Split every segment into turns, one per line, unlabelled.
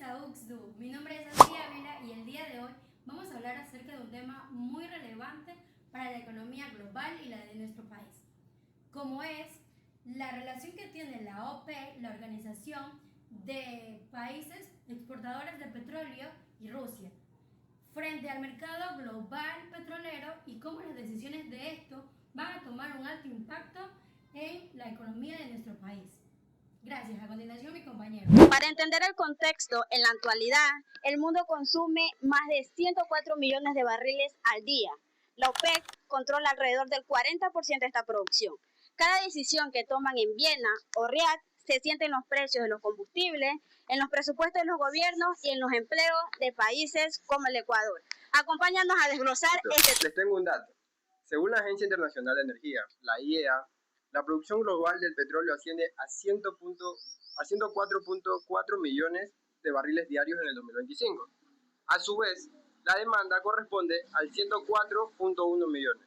a UXDU. Mi nombre es Sofía Ávila y el día de hoy vamos a hablar acerca de un tema muy relevante para la economía global y la de nuestro país, como es la relación que tiene la OPEC, la Organización de Países Exportadores de Petróleo, y Rusia, frente al mercado global petrolero y cómo las decisiones de esto van a tomar un alto impacto en la economía de nuestro país. Gracias. A continuación, mi compañero.
Para entender el contexto, en la actualidad, el mundo consume más de 104 millones de barriles al día. La OPEC controla alrededor del 40% de esta producción. Cada decisión que toman en Viena o Riad se siente en los precios de los combustibles, en los presupuestos de los gobiernos y en los empleos de países como el Ecuador. Acompáñanos a desglosar este.
Les tengo un dato. Según la Agencia Internacional de Energía, la IEA, la producción global del petróleo asciende a 104.4 millones de barriles diarios en el 2025. A su vez, la demanda corresponde al 104.1 millones.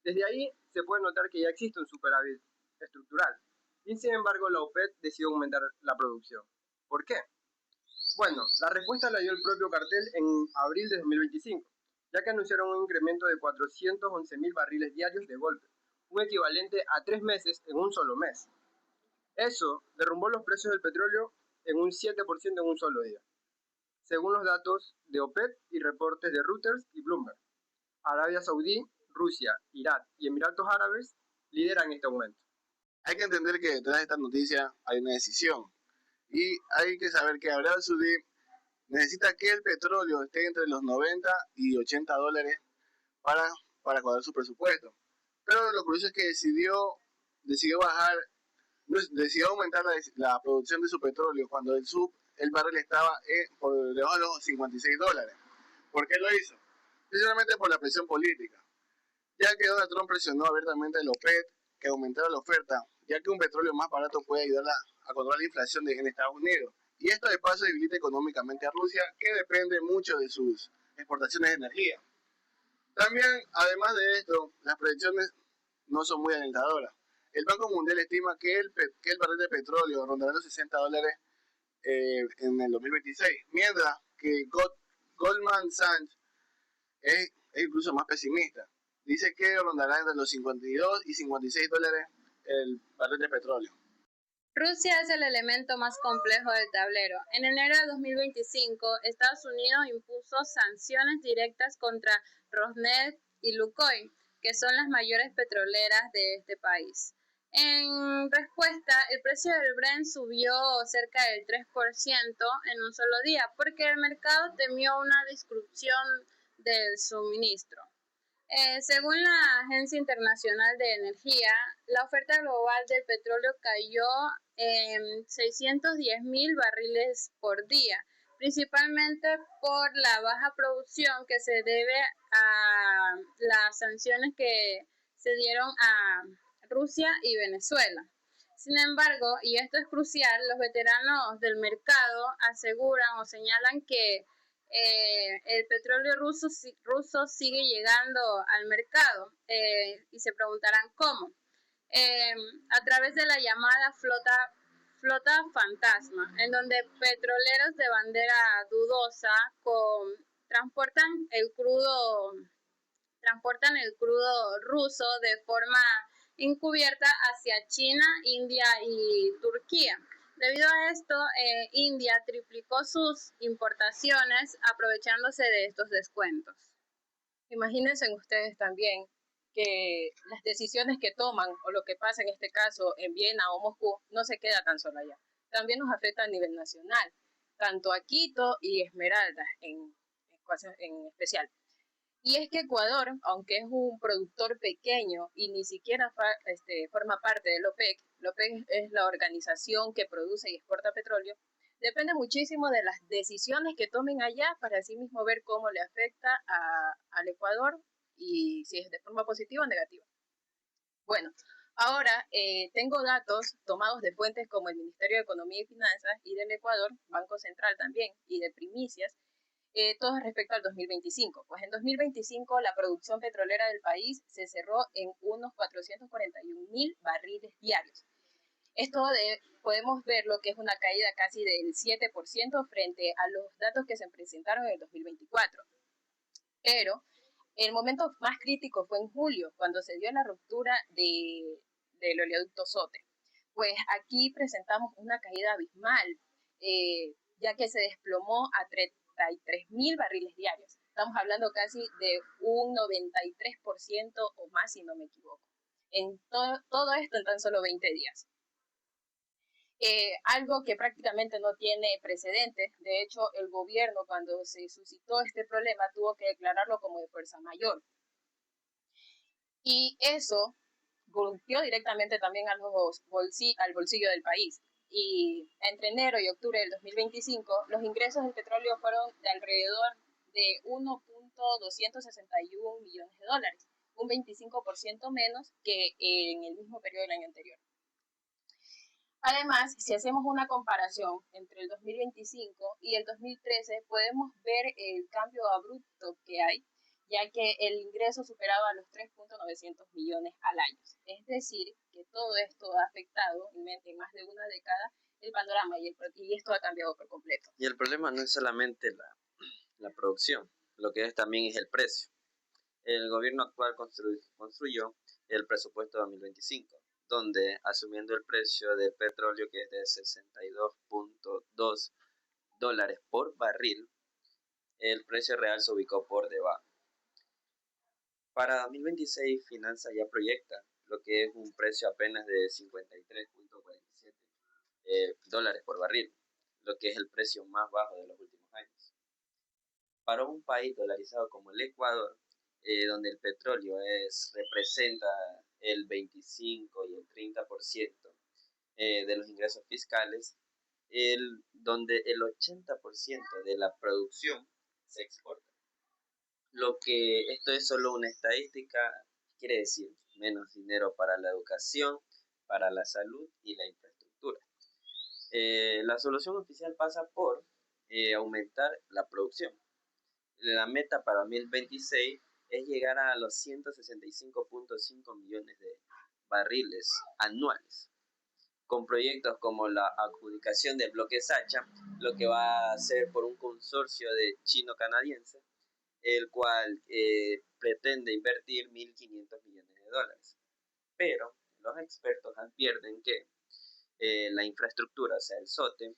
Desde ahí se puede notar que ya existe un superávit estructural. Y sin embargo, la OPEC decidió aumentar la producción. ¿Por qué? Bueno, la respuesta la dio el propio cartel en abril de 2025, ya que anunciaron un incremento de 411.000 barriles diarios de golpe, un equivalente a 3 meses en un solo mes. Eso derrumbó los precios del petróleo en un 7% en un solo día, según los datos de OPEP y reportes de Reuters y Bloomberg. Arabia Saudí, Rusia, Irak y Emiratos Árabes lideran este aumento.
Hay que entender que detrás de esta noticia hay una decisión y hay que saber que Arabia Saudí necesita que el petróleo esté entre los 90 y 80 dólares para cuadrar su presupuesto. Pero lo curioso es que decidió aumentar la producción de su petróleo cuando el barril estaba por debajo de los 56 dólares. ¿Por qué lo hizo? Precisamente por la presión política, ya que Donald Trump presionó abiertamente a OPEC que aumentara la oferta, ya que un petróleo más barato puede ayudar a controlar la inflación en Estados Unidos. Y esto de paso debilita económicamente a Rusia, que depende mucho de sus exportaciones de energía. También, además de esto, las predicciones no son muy alentadoras. El Banco Mundial estima que el barril de petróleo rondará los 60 dólares en el 2026, mientras que Goldman Sachs es incluso más pesimista. Dice que rondará entre los 52 y 56 dólares el barril de petróleo.
Rusia es el elemento más complejo del tablero. En enero de 2025, Estados Unidos impuso sanciones directas contra Rosneft y Lukoil, que son las mayores petroleras de este país. En respuesta, el precio del Brent subió cerca del 3% en un solo día, porque el mercado temió una disrupción del suministro. Según la Agencia Internacional de Energía, la oferta global del petróleo cayó en 610.000 barriles por día, principalmente por la baja producción que se debe a las sanciones que se dieron a Rusia y Venezuela. Sin embargo, y esto es crucial, los veteranos del mercado aseguran o señalan que el petróleo ruso sigue llegando al mercado y se preguntarán cómo. A través de la llamada flota fantasma, en donde petroleros de bandera dudosa transportan el crudo ruso de forma encubierta hacia China, India y Turquía. Debido a esto, India triplicó sus importaciones aprovechándose de estos descuentos.
Imagínense ustedes también que las decisiones que toman o lo que pasa en este caso en Viena o Moscú no se queda tan solo allá. También nos afecta a nivel nacional, tanto a Quito y Esmeraldas en especial. Y es que Ecuador, aunque es un productor pequeño y ni siquiera forma parte de la OPEC es la organización que produce y exporta petróleo, depende muchísimo de las decisiones que tomen allá para así mismo ver cómo le afecta al Ecuador y si es de forma positiva o negativa. Bueno, ahora tengo datos tomados de fuentes como el Ministerio de Economía y Finanzas y del Ecuador, Banco Central también, y de Primicias, todo respecto al 2025. Pues en 2025 la producción petrolera del país se cerró en unos 441.000 barriles diarios. Podemos ver lo que es una caída casi del 7% frente a los datos que se presentaron en el 2024. Pero el momento más crítico fue en julio, cuando se dio la ruptura del oleoducto Sote. Pues aquí presentamos una caída abismal, ya que se desplomó a 33.000 barriles diarios. Estamos hablando casi de un 93% o más, si no me equivoco. En todo esto en tan solo 20 días. Algo que prácticamente no tiene precedentes. De hecho, el gobierno, cuando se suscitó este problema, tuvo que declararlo como de fuerza mayor. Y eso golpeó directamente también al bolsillo del país. Y entre enero y octubre del 2025, los ingresos del petróleo fueron de alrededor de 1.261 millones de dólares, un 25% menos que en el mismo periodo del año anterior. Además, si hacemos una comparación entre el 2025 y el 2013, podemos ver el cambio abrupto que hay, ya que el ingreso superaba los 3.900 millones al año. Es decir, que todo esto ha afectado en más de una década el panorama y esto ha cambiado por completo.
Y el problema no es solamente la producción, lo que es también es el precio. El gobierno actual construyó el presupuesto 2025, donde asumiendo el precio del petróleo que es de $62.2 por barril, el precio real se ubicó por debajo. Para 2026, Finanza ya proyecta lo que es un precio apenas de $53.47 por barril, lo que es el precio más bajo de los últimos años. Para un país dolarizado como el Ecuador, donde el petróleo representa el 25 y el 30% de los ingresos fiscales, donde el 80% de la producción se exporta. Lo que esto es solo una estadística, quiere decir menos dinero para la educación, para la salud y la infraestructura. La solución oficial pasa por aumentar la producción. La meta para 2026 es llegar a los 165.5 millones de barriles anuales, con proyectos como la adjudicación del bloque Sacha, lo que va a ser por un consorcio de chino-canadiense, el cual pretende invertir 1.500 millones de dólares. Pero los expertos advierten que la infraestructura, o sea, el SOTE,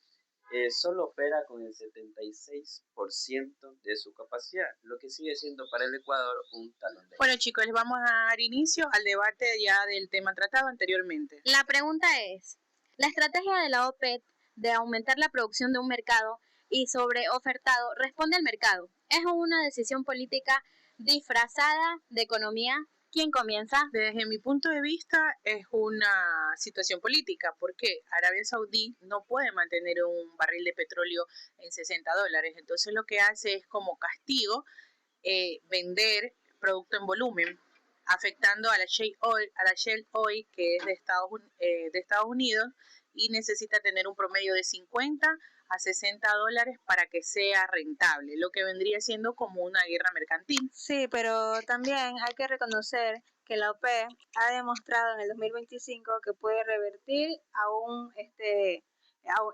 solo opera con el 76% de su capacidad, lo que sigue siendo para el Ecuador un talón de...
Bueno, chicos, les vamos a dar inicio al debate ya del tema tratado anteriormente.
La pregunta es, ¿la estrategia de la OPEP de aumentar la producción de un mercado y sobreofertado responde al mercado? ¿Es una decisión política disfrazada de economía? ¿Quién comienza?
Desde mi punto de vista es una situación política, porque Arabia Saudí no puede mantener un barril de petróleo en $60. Entonces lo que hace es como castigo vender producto en volumen, afectando a la Shell Oil, que es de Estados Unidos, y necesita tener un promedio de 50 a $60 para que sea rentable, lo que vendría siendo como una guerra mercantil.
Sí, pero también hay que reconocer que la OPEP ha demostrado en el 2025 que puede revertir aún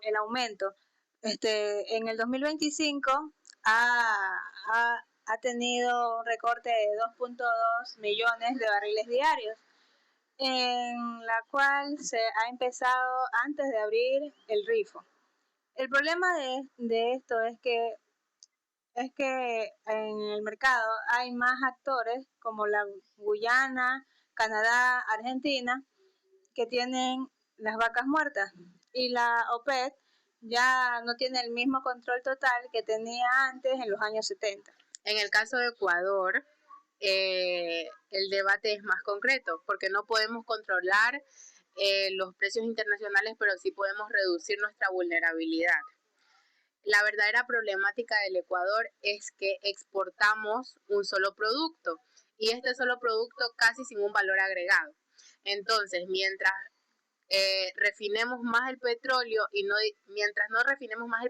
el aumento. En el 2025 ha tenido un recorte de 2.2 millones de barriles diarios, en la cual se ha empezado antes de abrir el grifo. El problema de esto es que en el mercado hay más actores como la Guyana, Canadá, Argentina, que tienen las vacas muertas, y la OPEP ya no tiene el mismo control total que tenía antes en los años 70.
En el caso de Ecuador, el debate es más concreto, porque no podemos controlar los precios internacionales, pero sí podemos reducir nuestra vulnerabilidad. La verdadera problemática del Ecuador es que exportamos un solo producto, y este solo producto casi sin un valor agregado. Entonces, mientras refinemos más el petróleo mientras no refinemos más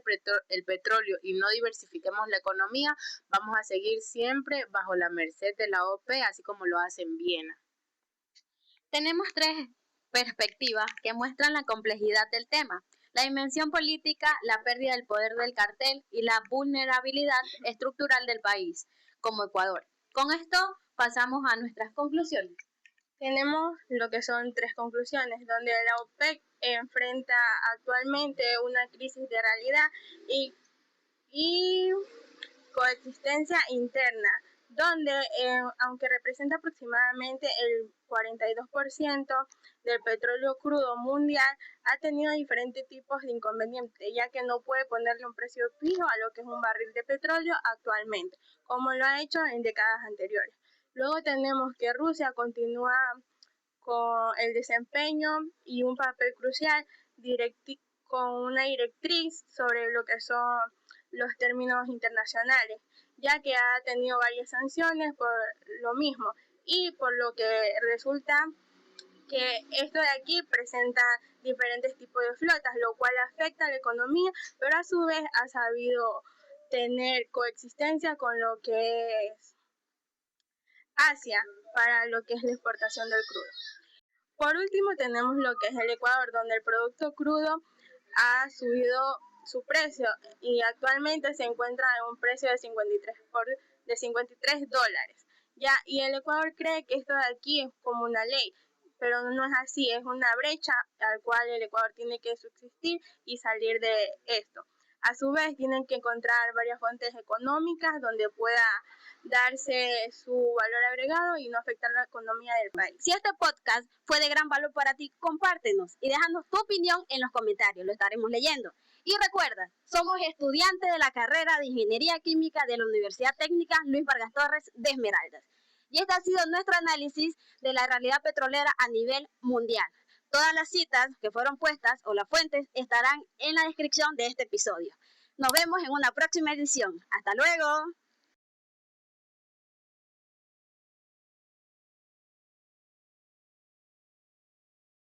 el petróleo y no diversifiquemos la economía, vamos a seguir siempre bajo la merced de la OPEP, así como lo hace en Viena.
Tenemos tres perspectivas que muestran la complejidad del tema, la dimensión política, la pérdida del poder del cartel y la vulnerabilidad estructural del país, como Ecuador. Con esto pasamos a nuestras conclusiones.
Tenemos lo que son 3 conclusiones, donde la OPEC enfrenta actualmente una crisis de realidad y coexistencia interna, donde aunque representa aproximadamente el 42% del petróleo crudo mundial, ha tenido diferentes tipos de inconvenientes, ya que no puede ponerle un precio fijo a lo que es un barril de petróleo actualmente, como lo ha hecho en décadas anteriores. Luego tenemos que Rusia continúa con el desempeño y un papel crucial con una directriz sobre lo que son los términos internacionales, ya que ha tenido varias sanciones por lo mismo y por lo que resulta que esto de aquí presenta diferentes tipos de flotas, lo cual afecta a la economía, pero a su vez ha sabido tener coexistencia con lo que es Asia para lo que es la exportación del crudo. Por último tenemos lo que es el Ecuador, donde el producto crudo ha subido su precio y actualmente se encuentra en un precio de 53 dólares. Ya, y el Ecuador cree que esto de aquí es como una ley, pero no es así, es una brecha al cual el Ecuador tiene que subsistir y salir de esto. A su vez, tienen que encontrar varias fuentes económicas donde pueda darse su valor agregado y no afectar la economía del país.
Si este podcast fue de gran valor para ti, compártenos y déjanos tu opinión en los comentarios, lo estaremos leyendo. Y recuerda, somos estudiantes de la carrera de Ingeniería Química de la Universidad Técnica Luis Vargas Torres de Esmeraldas. Y este ha sido nuestro análisis de la realidad petrolera a nivel mundial. Todas las citas que fueron puestas o las fuentes estarán en la descripción de este episodio. Nos vemos en una próxima edición. ¡Hasta luego!